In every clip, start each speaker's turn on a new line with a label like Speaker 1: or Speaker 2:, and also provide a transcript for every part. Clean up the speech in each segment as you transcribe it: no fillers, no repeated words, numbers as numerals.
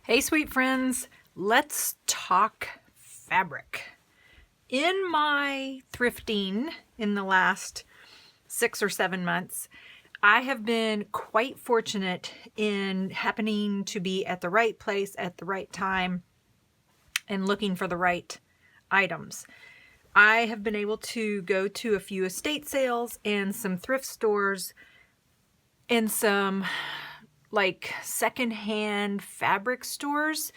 Speaker 1: Hey sweet friends, let's talk fabric. In my thrifting in the last 6 or 7 months, I have been quite fortunate in happening to be at the right place at the right time and looking for the right items. I have been able to go to a few estate sales and some thrift stores and some like secondhand fabric stores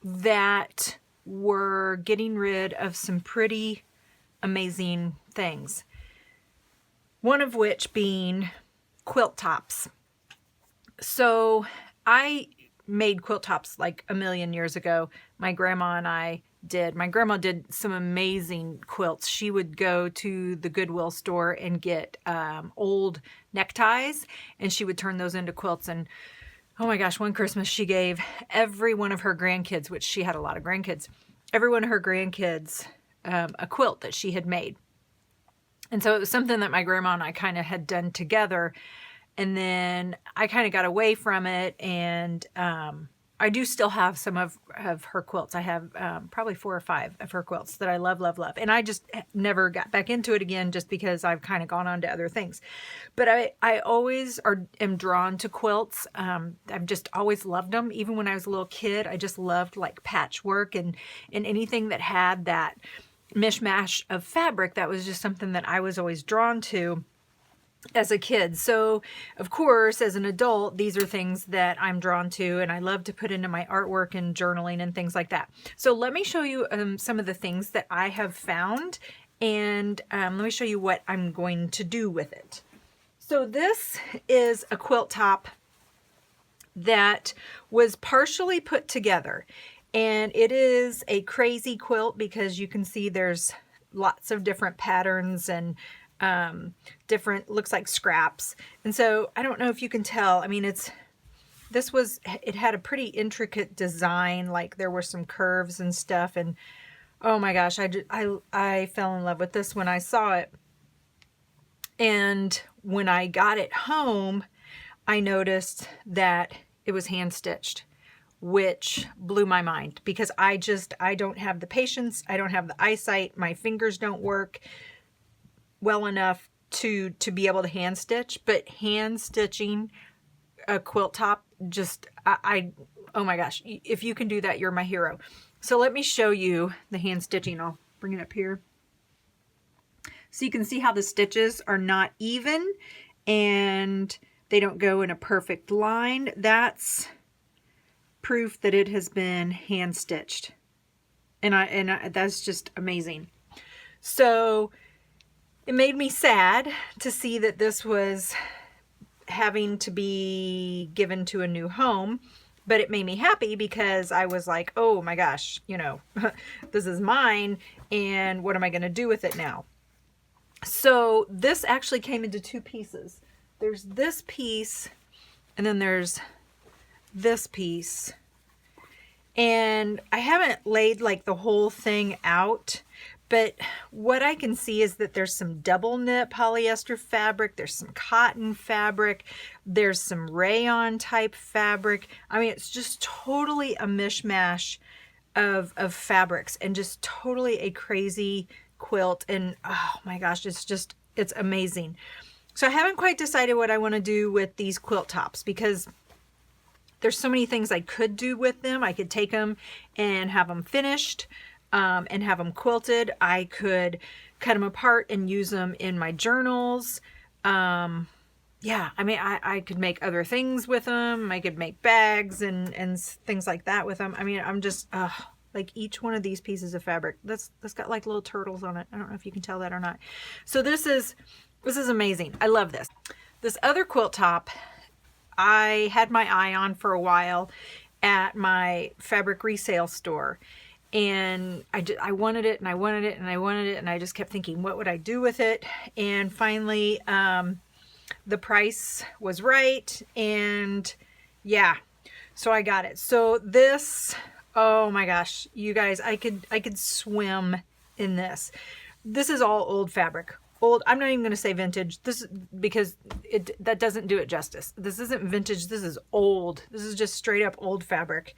Speaker 1: that were getting rid of some pretty amazing things. One of which being quilt tops. So I made quilt tops like a million years ago. My grandma and I did. My grandma did some amazing quilts. She would go to the Goodwill store and get old neckties, and she would turn those into quilts. And oh my gosh, one Christmas she gave every one of her grandkids, which she had a lot of grandkids, every one of her grandkids a quilt that she had made. And so it was something that my grandma and I kind of had done together. And then I kind of got away from it, and I do still have some of her quilts. I have probably 4 or 5 of her quilts that I love, love, love. And I just never got back into it again just because I've kind of gone on to other things. But I always am drawn to quilts. I've just always loved them. Even when I was a little kid, I just loved like patchwork and anything that had that mishmash of fabric. That was just something that I was always drawn to as a kid. So of course, as an adult, these are things that I'm drawn to and I love to put into my artwork and journaling and things like that. So let me show you some of the things that I have found, and let me show you what I'm going to do with it. So this is a quilt top that was partially put together, and it is a crazy quilt because you can see there's lots of different patterns and different, looks like scraps. And so I don't know if you can tell, I mean, it had a pretty intricate design, like there were some curves and stuff. And oh my gosh, I fell in love with this when I saw it. And when I got it home, I noticed that it was hand stitched, which blew my mind because I don't have the patience. I don't have the eyesight. My fingers don't work well enough to be able to hand stitch, but hand stitching a quilt top, just, oh my gosh, if you can do that, you're my hero. So let me show you the hand stitching. I'll bring it up here. So you can see how the stitches are not even and they don't go in a perfect line. That's proof that it has been hand stitched. And that's just amazing. So it made me sad to see that this was having to be given to a new home, but it made me happy because I was like, oh my gosh, you know, this is mine, and what am I going to do with it now? So this actually came into 2 pieces. There's this piece, and then there's this piece. And I haven't laid like the whole thing out, but what I can see is that there's some double knit polyester fabric, there's some cotton fabric, there's some rayon type fabric. I mean, it's just totally a mishmash of fabrics and just totally a crazy quilt. And oh my gosh, it's amazing. So I haven't quite decided what I want to do with these quilt tops because there's so many things I could do with them. I could take them and have them finished. And have them quilted. I could cut them apart and use them in my journals. Yeah, I mean, I could make other things with them. I could make bags and things like that with them. I mean, I'm just, like each one of these pieces of fabric, that's got like little turtles on it. I don't know if you can tell that or not. So this is amazing. I love this. This other quilt top, I had my eye on for a while at my fabric resale store. And I wanted it and I wanted it and I wanted it, and I just kept thinking, what would I do with it? And finally, the price was right, and yeah, so I got it. So this, oh my gosh, you guys, I could swim in this. This is all old fabric. old. I'm not even going to say vintage. This, because that doesn't do it justice. This isn't vintage. This is old. This is just straight up old fabric.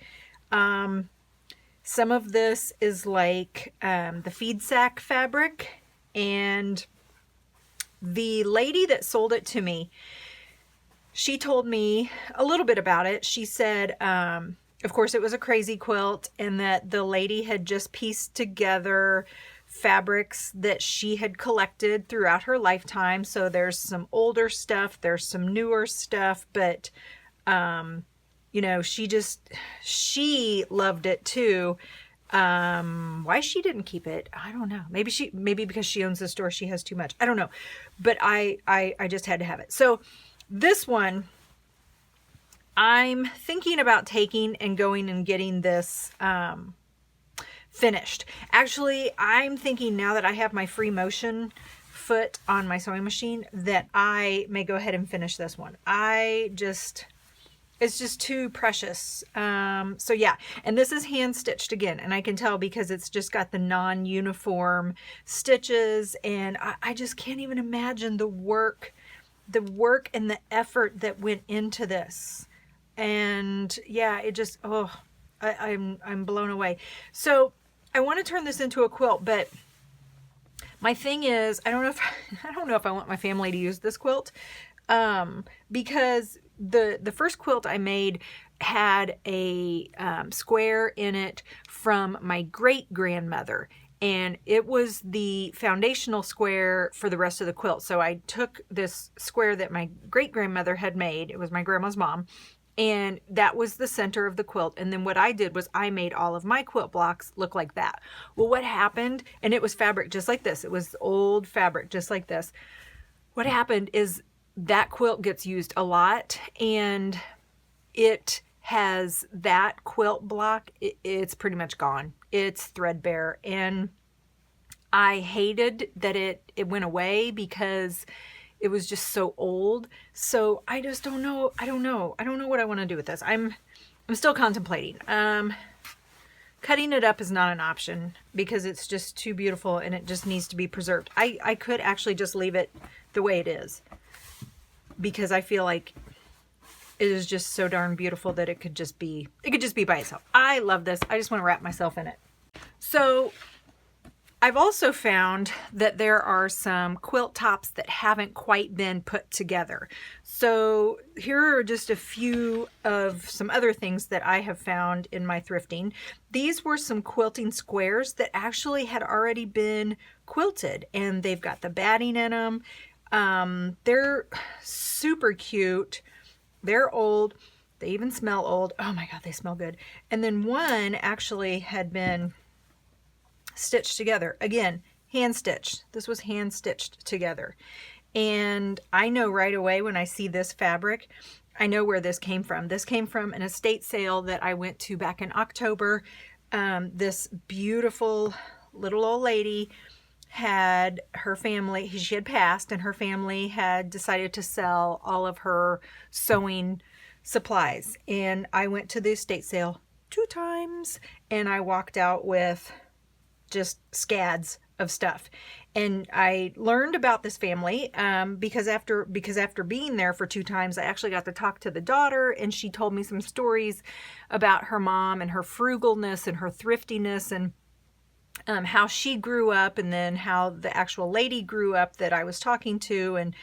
Speaker 1: Some of this is like the feed sack fabric, and the lady that sold it to me, she told me a little bit about it. She said, of course, it was a crazy quilt, and that the lady had just pieced together fabrics that she had collected throughout her lifetime. So there's some older stuff, there's some newer stuff, but you know, she loved it too. Why she didn't keep it, I don't know. Maybe because she owns the store, she has too much. I don't know. But I just had to have it. So this one, I'm thinking about taking and going and getting this finished. Actually, I'm thinking, now that I have my free motion foot on my sewing machine, that I may go ahead and finish this one. It's just too precious. So yeah, and this is hand stitched again, and I can tell because it's just got the non-uniform stitches, and I just can't even imagine the work and the effort that went into this. And yeah, it just, oh, I'm blown away. So I want to turn this into a quilt, but my thing is, I don't know if I want my family to use this quilt, because the first quilt I made had a square in it from my great-grandmother, and it was the foundational square for the rest of the quilt. So I took this square that my great-grandmother had made, it was my grandma's mom, and that was the center of the quilt. And then what I did was I made all of my quilt blocks look like that. Well, what happened, and it was fabric just like this, it was old fabric just like this. What happened is that quilt gets used a lot, and it has that quilt block, it's pretty much gone. It's threadbare, and I hated that it went away because it was just so old. So I just don't know. I don't know what I want to do with this. I'm still contemplating. Cutting it up is not an option because it's just too beautiful and it just needs to be preserved. I could actually just leave it the way it is, because I feel like it is just so darn beautiful that it could just be by itself. I love this. I just want to wrap myself in it. So I've also found that there are some quilt tops that haven't quite been put together. So here are just a few of some other things that I have found in my thrifting. These were some quilting squares that actually had already been quilted, and they've got the batting in them. They're super cute. They're old. They even smell old. Oh my God, they smell good. And then one actually had been stitched together. Again, hand stitched. This was hand stitched together. And I know right away when I see this fabric, I know where this came from. This came from an estate sale that I went to back in October. This beautiful little old lady had her family, she had passed, and her family had decided to sell all of her sewing supplies. And I went to the estate sale 2 times, and I walked out with just scads of stuff. And I learned about this family because after being there for 2 times, I actually got to talk to the daughter, and she told me some stories about her mom and her frugalness and her thriftiness, and how she grew up, and then how the actual lady grew up that I was talking to. And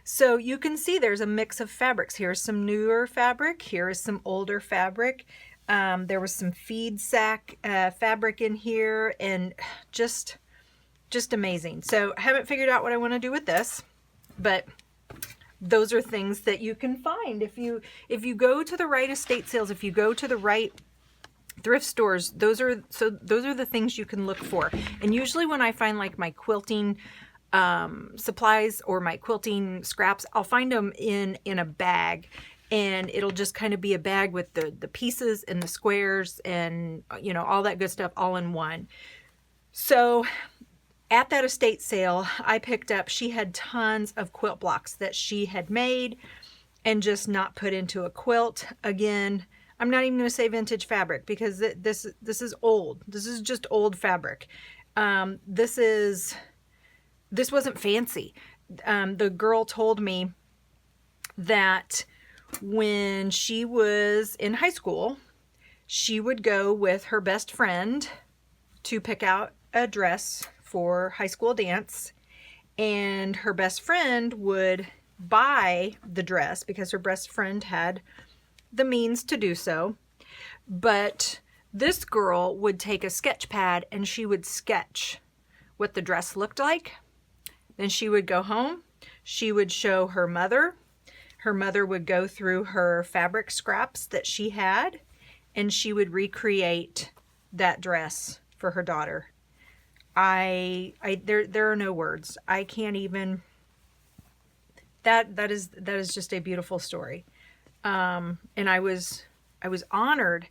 Speaker 1: so you can see there's a mix of fabrics. Here's some newer fabric. Here is some older fabric. There was some feed sack fabric in here, and just amazing. So I haven't figured out what I want to do with this, but those are things that you can find if you go to the right estate sales, if you go to the right thrift stores. Those are the things you can look for. And usually when I find like my quilting supplies or my quilting scraps, I'll find them in a bag. And it'll just kind of be a bag with the pieces and the squares and, you know, all that good stuff all in one. So at that estate sale, I picked up, she had tons of quilt blocks that she had made and just not put into a quilt. Again, I'm not even going to say vintage fabric because this is old. This is just old fabric. This is this wasn't fancy. The girl told me that when she was in high school, she would go with her best friend to pick out a dress for high school dance, and her best friend would buy the dress because her best friend had the means to do so. But this girl would take a sketch pad and she would sketch what the dress looked like. Then she would go home. She would show her mother. Her mother would go through her fabric scraps that she had, and she would recreate that dress for her daughter. There are no words. I can't even. That is just a beautiful story. And I was honored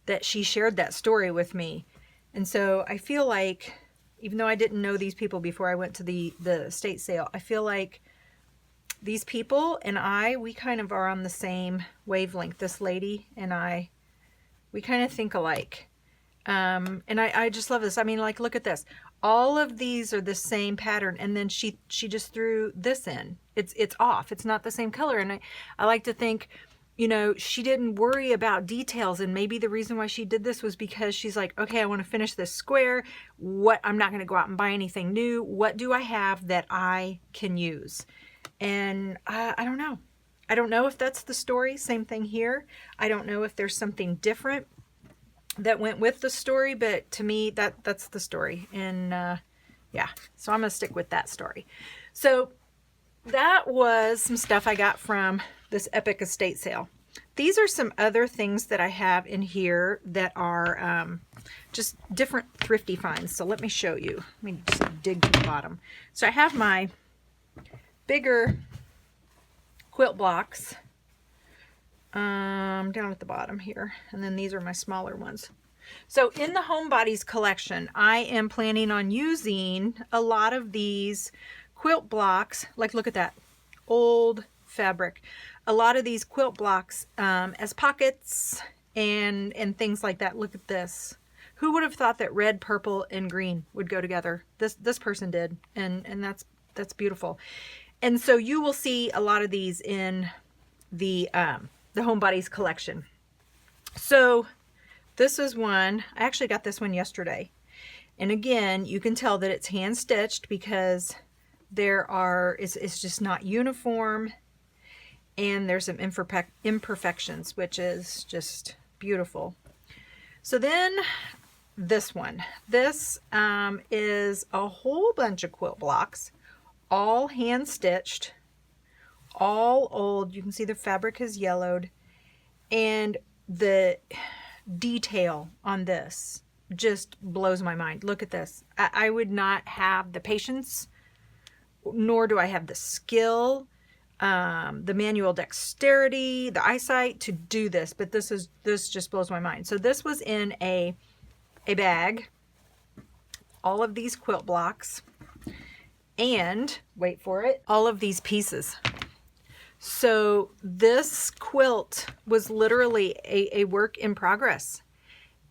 Speaker 1: that she shared that story with me. And so I feel like, even though I didn't know these people before I went to the estate sale, I feel like these people and we kind of are on the same wavelength. This lady and we kind of think alike. And I just love this. I mean, like, look at this. All of these are the same pattern. And then she just threw this in. It's off. It's not the same color. And I like to think, you know, she didn't worry about details. And maybe the reason why she did this was because she's like, okay, I want to finish this square. I'm not going to go out and buy anything new. What do I have that I can use? And I don't know. I don't know if that's the story. Same thing here. I don't know if there's something different that went with the story, but to me, that's the story. And yeah, so I'm going to stick with that story. So that was some stuff I got from this epic estate sale. These are some other things that I have in here that are just different thrifty finds. So let me show you. Let me just dig to the bottom. So I have my bigger quilt blocks down at the bottom here, and then these are my smaller ones. So in the Homebodies collection, I am planning on using a lot of these quilt blocks. Like, look at that old fabric. A lot of these quilt blocks as pockets and things like that. Look at this. Who would have thought that red, purple, and green would go together? This person did, and that's beautiful. And so you will see a lot of these in the Homebodies collection. So this is one. I actually got this one yesterday. And again, you can tell that it's hand stitched because it's just not uniform. And there's some imperfections, which is just beautiful. So then this one. This is a whole bunch of quilt blocks, all hand stitched, all old. You can see the fabric has yellowed, and the detail on this just blows my mind. Look at this. I would not have the patience, nor do I have the skill, the manual dexterity, the eyesight to do this, but this just blows my mind. So this was in a bag, all of these quilt blocks, and wait for it, all of these pieces. So this quilt was literally a work in progress,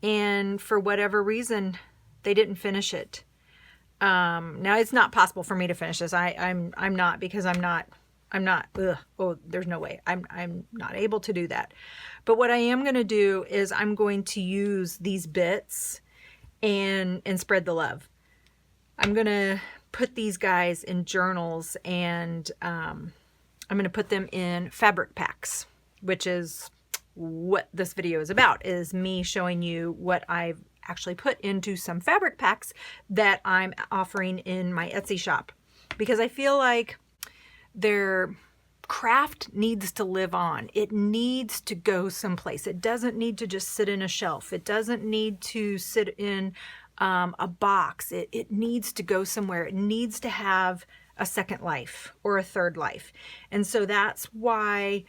Speaker 1: and for whatever reason they didn't finish it. Now it's not possible for me to finish this. I'm not, because I'm not there's no way. I'm not able to do that. But what I am going to do is I'm going to use these bits and spread the love. I'm going to put these guys in journals, and I'm going to put them in fabric packs, which is what this video is about, is me showing you what I've actually put into some fabric packs that I'm offering in my Etsy shop, because I feel like their craft needs to live on. It needs to go someplace. It doesn't need to just sit in a shelf. It doesn't need to sit in a box. It needs to go somewhere. It needs to have a second life or a third life. And so that's why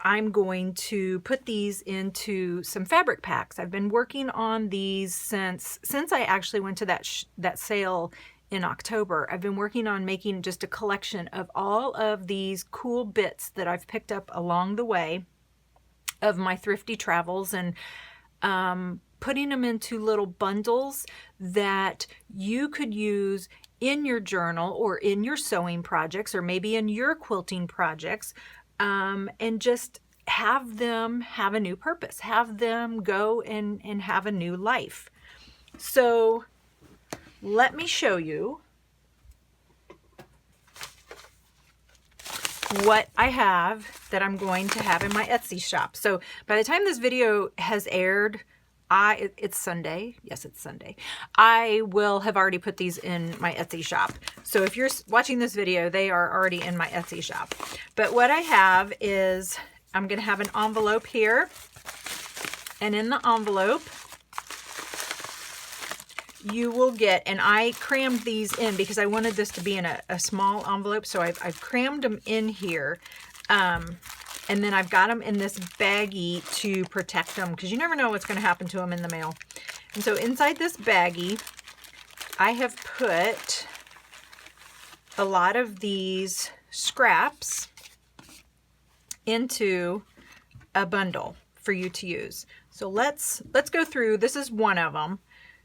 Speaker 1: I'm going to put these into some fabric packs. I've been working on these since I actually went to that sale in October. I've been working on making just a collection of all of these cool bits that I've picked up along the way of my thrifty travels, and putting them into little bundles that you could use in your journal or in your sewing projects or maybe in your quilting projects, and just have them have a new purpose, have them go and have a new life. So let me show you what I have that I'm going to have in my Etsy shop. So by the time this video has aired, it's Sunday. Yes, it's Sunday. I will have already put these in my Etsy shop. So if you're watching this video, they are already in my Etsy shop. But what I have is, I'm going to have an envelope here. And in the envelope, you will get, and I crammed these in because I wanted this to be in a small envelope. So I've crammed them in here. And then I've got them in this baggie to protect them because you never know what's going to happen to them in the mail. And so inside this baggie, I have put a lot of these scraps into a bundle for you to use. So let's go through. This is one of them.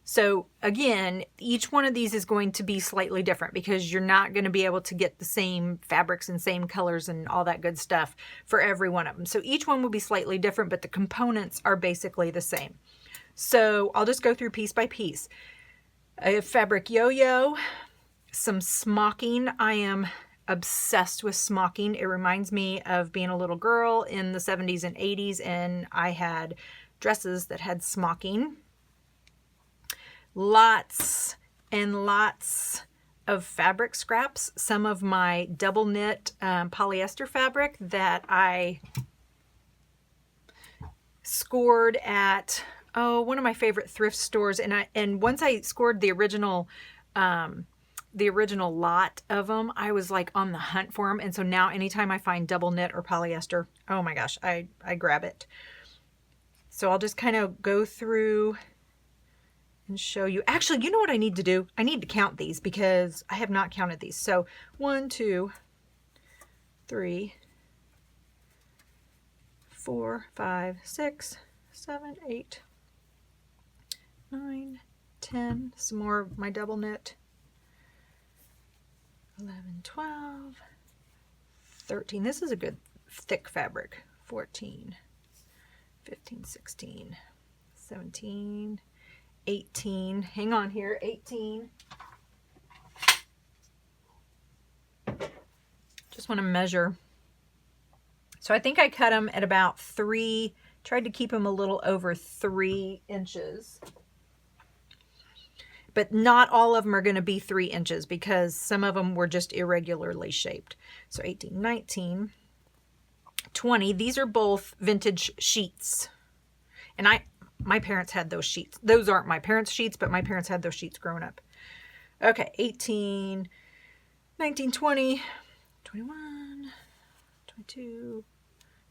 Speaker 1: So again, each one of these is going to be slightly different because you're not going to be able to get the same fabrics and same colors and all that good stuff for every one of them. So each one will be slightly different, but the components are basically the same. So I'll just go through piece by piece. A fabric yo-yo, some smocking. I am obsessed with smocking. It reminds me of being a little girl in the 70s and 80s, and I had dresses that had smocking. Lots and lots of fabric scraps. Some of my double knit polyester fabric that I scored at one of my favorite thrift stores, and once I scored the original lot of them, I was like on the hunt for them. And so now anytime I find double knit or polyester, oh my gosh, I grab it. So I'll just kind of go through and show you. Actually, you know what I need to do? I need to count these because I have not counted these. So 1, 2, 3, 4, 5, 6, 7, 8, 9, 10. Some more of my double knit. 11, 12, 13. This is a good thick fabric. 14, 15, 16, 17, 18. Hang on here. 18. Just want to measure. So I think I cut them at about 3, tried to keep them a little over 3 inches. But not all of them are going to be 3 inches because some of them were just irregularly shaped. So 18, 19, 20. These are both vintage sheets. And my parents had those sheets. Those aren't my parents' sheets, but my parents had those sheets growing up. Okay, 18, 19, 20, 21, 22,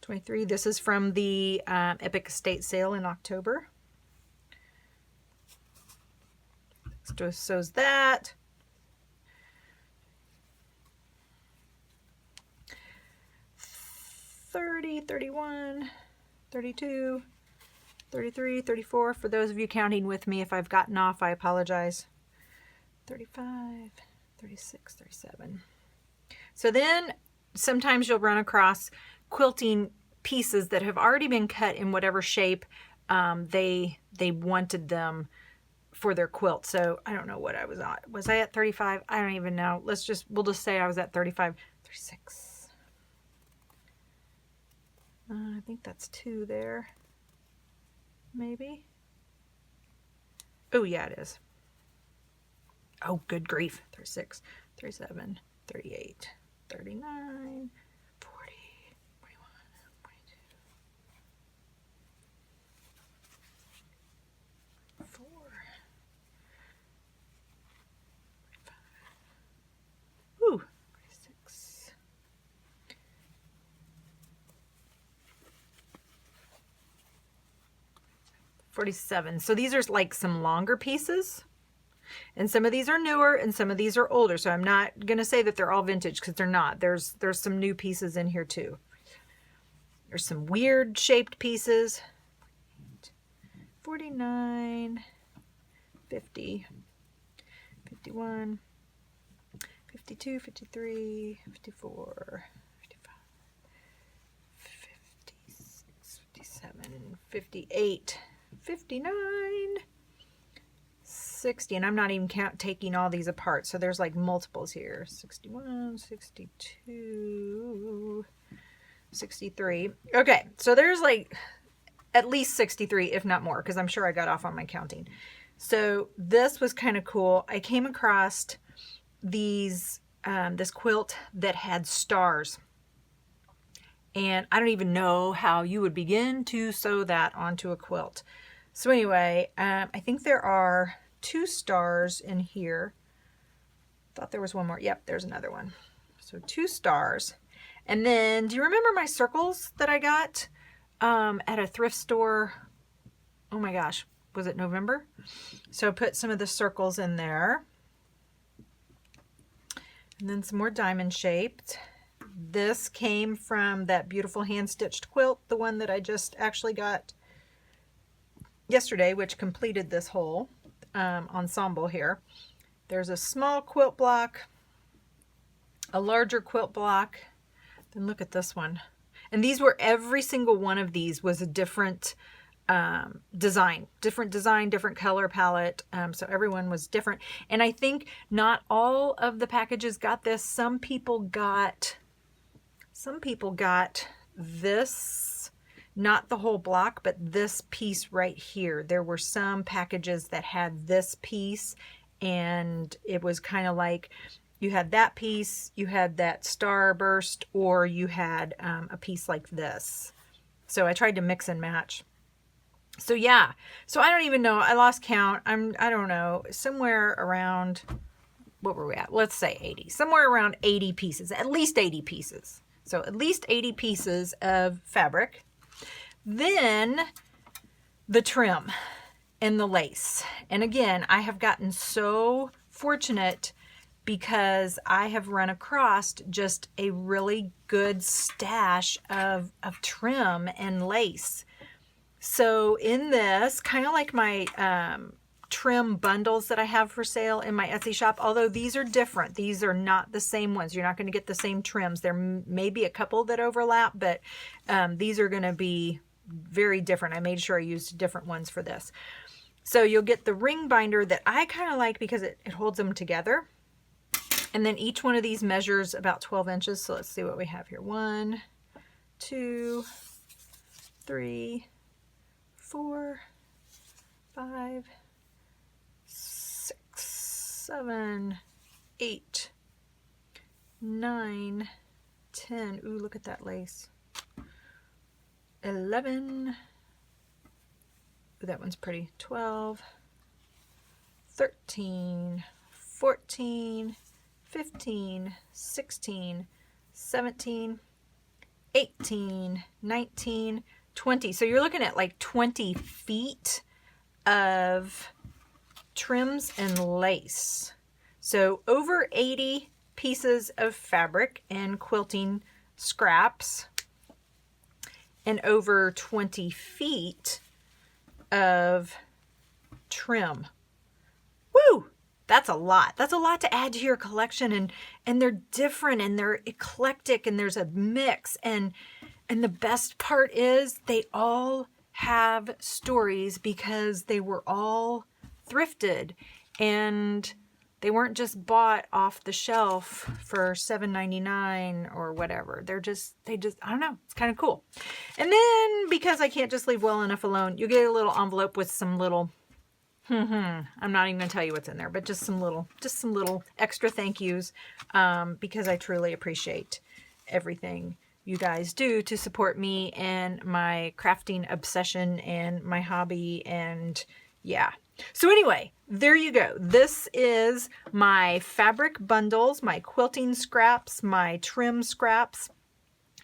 Speaker 1: 23. This is from the Epic Estate sale in October. So is that. 30, 31, 32, 33, 34. For those of you counting with me, if I've gotten off, I apologize. 35, 36, 37. So then sometimes you'll run across quilting pieces that have already been cut in whatever shape they wanted them for their quilt. So I don't know what I was on. Was I at 35? I don't even know. We'll just say I was at 35, 36. I think that's 2 there. Maybe. Oh yeah, it is. Oh, good grief. 36, 37, 38, 39, 40, 41, 42, 4, 45. Ooh, 46. 47. So these are like some longer pieces. And some of these are newer and some of these are older. So I'm not going to say that they're all vintage because they're not. There's some new pieces in here too. There's some weird shaped pieces. 49, 50, 51, 52, 53, 54, 55, 56, 57, 58, 59, 60, and I'm not even taking all these apart, so there's like multiples here. 61, 62, 63. Okay, so there's like at least 63, if not more, because I'm sure I got off on my counting. So this was kind of cool. I came across these this quilt that had stars, and I don't even know how you would begin to sew that onto a quilt. So anyway, I think there are 2 stars in here. Thought there was one more. Yep, there's another one. So 2 stars. And then, do you remember my circles that I got at a thrift store? Oh my gosh, was it November? So I put some of the circles in there. And then some more diamond shaped. This came from that beautiful hand-stitched quilt, the one that I just actually got yesterday, which completed this whole ensemble here. There's a small quilt block, a larger quilt block. Then look at this one. And these were, every single one of these was a different design, different color palette. So everyone was different. And I think not all of the packages got this. Some people got this, not the whole block, but this piece right here. There were some packages that had this piece, and it was kind of like you had that piece, you had that starburst, or you had a piece like this. So I tried to mix and match. So yeah, so I don't even know. I lost count. I don't know, somewhere around, what were we at? Let's say 80. Somewhere around 80 pieces, at least 80 pieces. So at least 80 pieces of fabric. Then the trim and the lace. And again, I have gotten so fortunate because I have run across just a really good stash of trim and lace. So in this, kind of like my trim bundles that I have for sale in my Etsy shop, although these are different. These are not the same ones. You're not going to get the same trims. There may be a couple that overlap, but these are going to be very different. I made sure I used different ones for this. So you'll get the ring binder that I kind of like because it holds them together. And then each one of these measures about 12 inches. So let's see what we have here. 1, 2, 3, 4, 5, 6, 7, 8, 9, 10. Ooh, look at that lace. 11. Ooh, that one's pretty. 12, 13, 14, 15, 16, 17, 18, 19, 20. So you're looking at like 20 feet of trims and lace. So over 80 pieces of fabric and quilting scraps, and over 20 feet of trim. Woo! That's a lot. That's a lot to add to your collection, and they're different and they're eclectic and there's a mix, and the best part is they all have stories because they were all thrifted and they weren't just bought off the shelf for $7.99 or whatever. They just, I don't know. It's kind of cool. And then because I can't just leave well enough alone, you get a little envelope with some little, I'm not even gonna tell you what's in there, but just some little extra thank yous, because I truly appreciate everything you guys do to support me and my crafting obsession and my hobby. And yeah. So anyway, there you go. This is my fabric bundles, my quilting scraps, my trim scraps,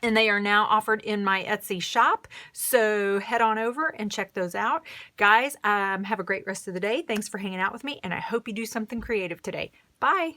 Speaker 1: and they are now offered in my Etsy shop. So head on over and check those out. Guys, have a great rest of the day. Thanks for hanging out with me, and I hope you do something creative today. Bye.